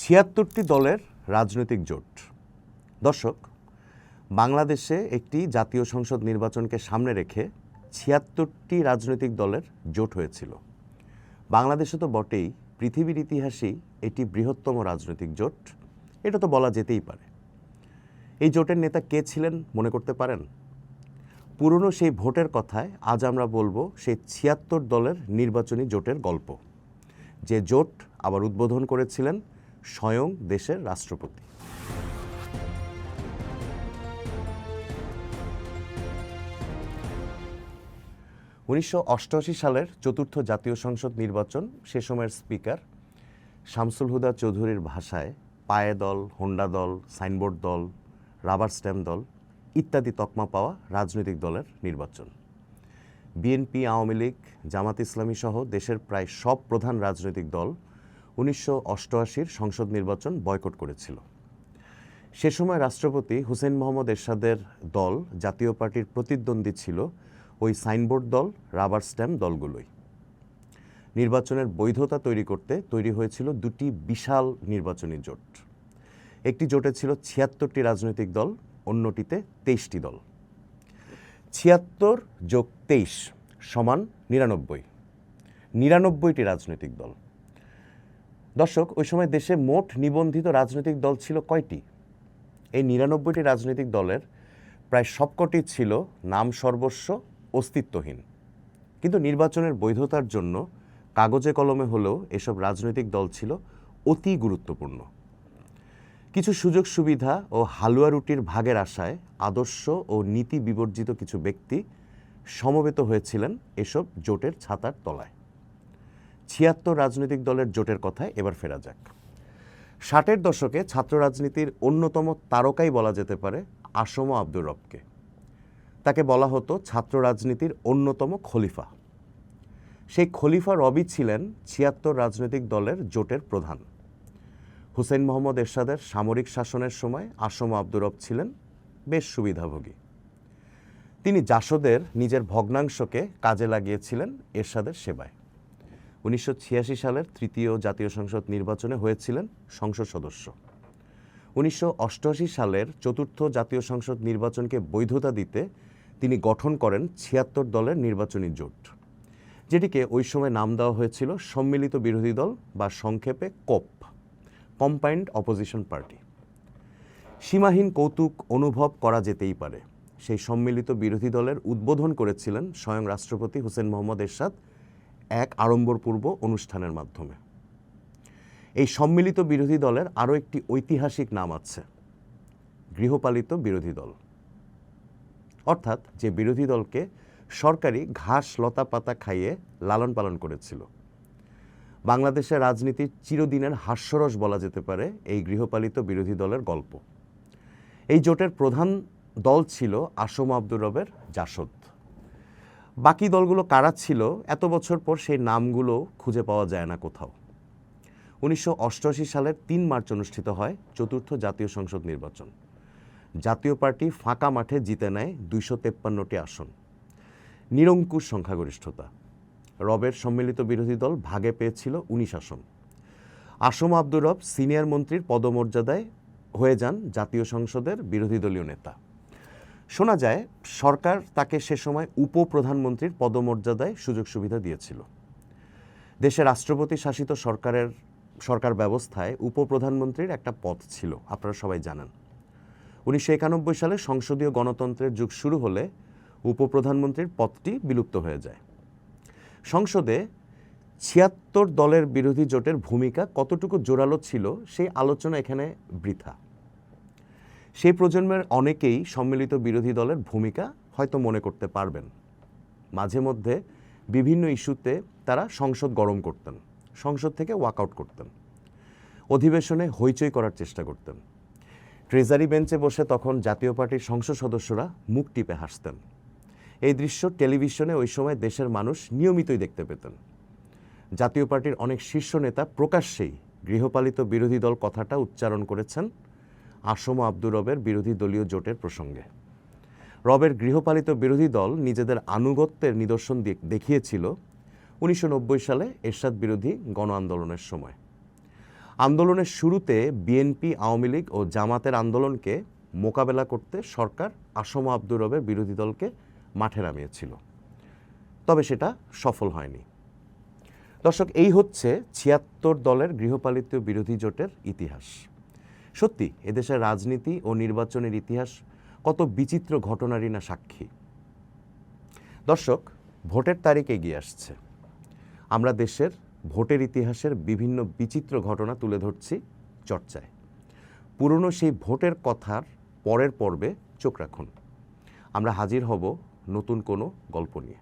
৭৬টি দলের রাজনৈতিক জোট। দর্শক, বাংলাদেশে একটি জাতীয় সংসদ নির্বাচনকে সামনে রেখে ৭৬টি রাজনৈতিক দলের জোট হয়েছিল। বাংলাদেশে তো বটেই, পৃথিবীর ইতিহাসেই এটি বৃহত্তম রাজনৈতিক জোট, এটা তো বলা যেতেই পারে। এই জোটের নেতা কে ছিলেন মনে করতে পারেন? পুরনো সেই ভোটের কথায় আজ আমরা বলবো সেই ৭৬ দলের নির্বাচনী জোটের গল্প, যে জোট আবার উদ্বোধন করেছিলেন স্বয়ং দেশের রাষ্ট্রপতি। উনিশশো সালের চতুর্থ জাতীয় সংসদ নির্বাচন, সে সময়ের স্পিকার শামসুল হুদা চৌধুরীর ভাষায় পায়ে দল, হোন্ডা দল, সাইনবোর্ড দল, রাবার স্ট্যাম্প দল ইত্যাদি তকমা পাওয়া রাজনৈতিক দলের নির্বাচন। বিএনপি, আওয়ামী লীগ, জামাত ইসলামী সহ দেশের প্রায় সব প্রধান রাজনৈতিক দল ১৯৮৮-র সংসদ নির্বাচন বয়কট করেছিল। সে সময় রাষ্ট্রপতি হুসেইন মোহাম্মদ এরশাদের দল জাতীয় পার্টির প্রতিদ্বন্দ্বী ছিল ওই সাইনবোর্ড দল, রাবার স্ট্যাম্প দলগুলোই। নির্বাচনের বৈধতা তৈরি করতে তৈরি হয়েছিল দুটি বিশাল নির্বাচনী জোট। একটি জোটে ছিল ৭৬টি রাজনৈতিক দল, অন্যটিতে ২৩টি দল। ৭৬ যোগ ২৩ সমান ৯৯, ৯৯টি রাজনৈতিক দল। দর্শক, ওই সময় দেশে মোট নিবন্ধিত রাজনৈতিক দল ছিল কয়টি? এই ৯৯টি রাজনৈতিক দলের প্রায় সবকটি ছিল নাম সর্বস্ব, অস্তিত্বহীন। কিন্তু নির্বাচনের বৈধতার জন্য কাগজে কলমে হলেও এসব রাজনৈতিক দল ছিল অতি গুরুত্বপূর্ণ। কিছু সুযোগ সুবিধা ও হালুয়া রুটির ভাগের আশায় আদর্শ ও নীতি বিবর্জিত কিছু ব্যক্তি সমবেত হয়েছিলেন এসব জোটের ছাতার তলায়। ৭৬ রাজনৈতিক দলের জোটের কথায় এবার ফেরা যাক। ৬০-এর দশকে ছাত্র রাজনীতির অন্যতম তারকাই বলা যেতে পারে আসম আব্দুর রবকে। তাকে বলা হতো ছাত্র রাজনীতির অন্যতম খলিফা। সেই খলিফা রবি ছিলেন ৭৬ রাজনৈতিক দলের জোটের প্রধান। হুসেইন মোহাম্মদ এরশাদের সামরিক শাসনের সময় আসম আব্দুর রব ছিলেন বেশ সুবিধাভোগী। তিনি জাসদের নিজের ভগ্নাংশকে কাজে লাগিয়েছিলেন এরশাদের সেবায়। ১৯৮৬ সালের তৃতীয় জাতীয় সংসদ নির্বাচনে হয়েছিলেন সংসদ সদস্য। ১৯৮৮ সালের চতুর্থ জাতীয় সংসদ নির্বাচনকে বৈধতা দিতে তিনি গঠন করেন ৭৬ দলের নির্বাচনী জোট, যেটিকে ওই সময় নাম দেওয়া হয়েছিল সম্মিলিত বিরোধী দল বা সংক্ষেপে কোপ, কম্বাইন্ড অপোজিশন পার্টি। সীমাহীন কৌতুক অনুভব করা যেতেই পারে, সেই সম্মিলিত বিরোধী দলের উদ্বোধন করেছিলেন স্বয়ং রাষ্ট্রপতি হুসেইন মোহাম্মদ এরশাদ এক আড়ম্বরপূর্ব অনুষ্ঠানের মাধ্যমে। এই সম্মিলিত বিরোধী দলের আরও একটি ঐতিহাসিক নাম আছে, গৃহপালিত বিরোধী দল। অর্থাৎ যে বিরোধী দলকে সরকারি ঘাস লতা পাতা খাইয়ে লালন পালন করেছিল। বাংলাদেশের রাজনীতির চিরদিনের হাস্যরস বলা যেতে পারে এই গৃহপালিত বিরোধী দলের গল্প। এই জোটের প্রধান দল ছিল আসম আব্দুর রবের জাসদ। বাকি দলগুলো কারা ছিল এত বছর পর সেই নামগুলো খুঁজে পাওয়া যায় না কোথাও। ১৯৮৮ সালের ৩ মার্চ অনুষ্ঠিত হয় চতুর্থ জাতীয় সংসদ নির্বাচন। জাতীয় পার্টি ফাঁকা মাঠে জিতে নেয় ২৫৩টি আসন, নিরঙ্কুশ সংখ্যাগরিষ্ঠতা। রবের সম্মিলিত বিরোধী দল ভাগে পেয়েছিল ১৯ আসন। আসম আব্দুর রব সিনিয়র মন্ত্রীর পদমর্যাদায় হয়ে যান জাতীয় সংসদের বিরোধী দলীয় নেতা। শোনা যায় সরকার তাকে সে সময় উপপ্রধানমন্ত্রীর পদমর্যাদায় সুযোগ সুবিধা দিয়েছিল। দেশে রাষ্ট্রপতি শাসিত সরকার ব্যবস্থায় উপপ্রধানমন্ত্রীর একটা পদ ছিল, আপনারা সবাই জানেন। ১৯৯১ সালে সংসদীয় গণতন্ত্রের যুগ শুরু হলে উপপ্রধানমন্ত্রীর পদটি বিলুপ্ত হয়ে যায়। সংসদে ৭৬ দলের বিরোধী জোটের ভূমিকা কতটুকু জোরালো ছিল সেই আলোচনা এখানে বৃথা। সেই প্রজন্মের অনেকেই সম্মিলিত বিরোধী দলের ভূমিকা হয়তো মনে করতে পারবেন। মাঝে মধ্যে বিভিন্ন ইস্যুতে তারা সংসদ গরম করতেন, সংসদ থেকে ওয়াকআউট করতেন, অধিবেশনে হইচই করার চেষ্টা করতেন। ট্রেজারি বেঞ্চে বসে তখন জাতীয় পার্টির সংসদ সদস্যরা মুখ টিপে হাসতেন। এই দৃশ্য টেলিভিশনে ওই সময় দেশের মানুষ নিয়মিতই দেখতে পেতেন। জাতীয় পার্টির অনেক শীর্ষ নেতা প্রকাশ্যেই গৃহপালিত বিরোধী দল কথাটা উচ্চারণ করেছেন আসম আব্দুর রবের বিরোধী দলীয় জোটের প্রসঙ্গে। রবের গৃহপালিত বিরোধী দল নিজেদের আনুগত্যের নিদর্শন দেখিয়েছিল ১৯৯০ সালে এরশাদ বিরোধী গণ আন্দোলনের সময়। আন্দোলনের শুরুতে বিএনপি, আওয়ামী লীগ ও জামাতের আন্দোলনকে মোকাবেলা করতে সরকার আসম আব্দুর রবের বিরোধী দলকে মাঠে নামিয়েছিল, তবে সেটা সফল হয়নি। দর্শক, এই হচ্ছে ৭৬ দলের গৃহপালিত বিরোধী জোটের ইতিহাস। সত্যি এদেশের রাজনীতি ও নির্বাচনের ইতিহাস কত বিচিত্র ঘটনারই না সাক্ষী। দর্শক, ভোটের তারিখ এগিয়ে আসছে। আমরা দেশের ভোটের ইতিহাসের বিভিন্ন বিচিত্র ঘটনা তুলে ধরছি চর্চায়। পুরনো সেই ভোটের কথার পরের পর্বে চোখ রাখুন। আমরা হাজির হব নতুন কোনো গল্প নিয়ে।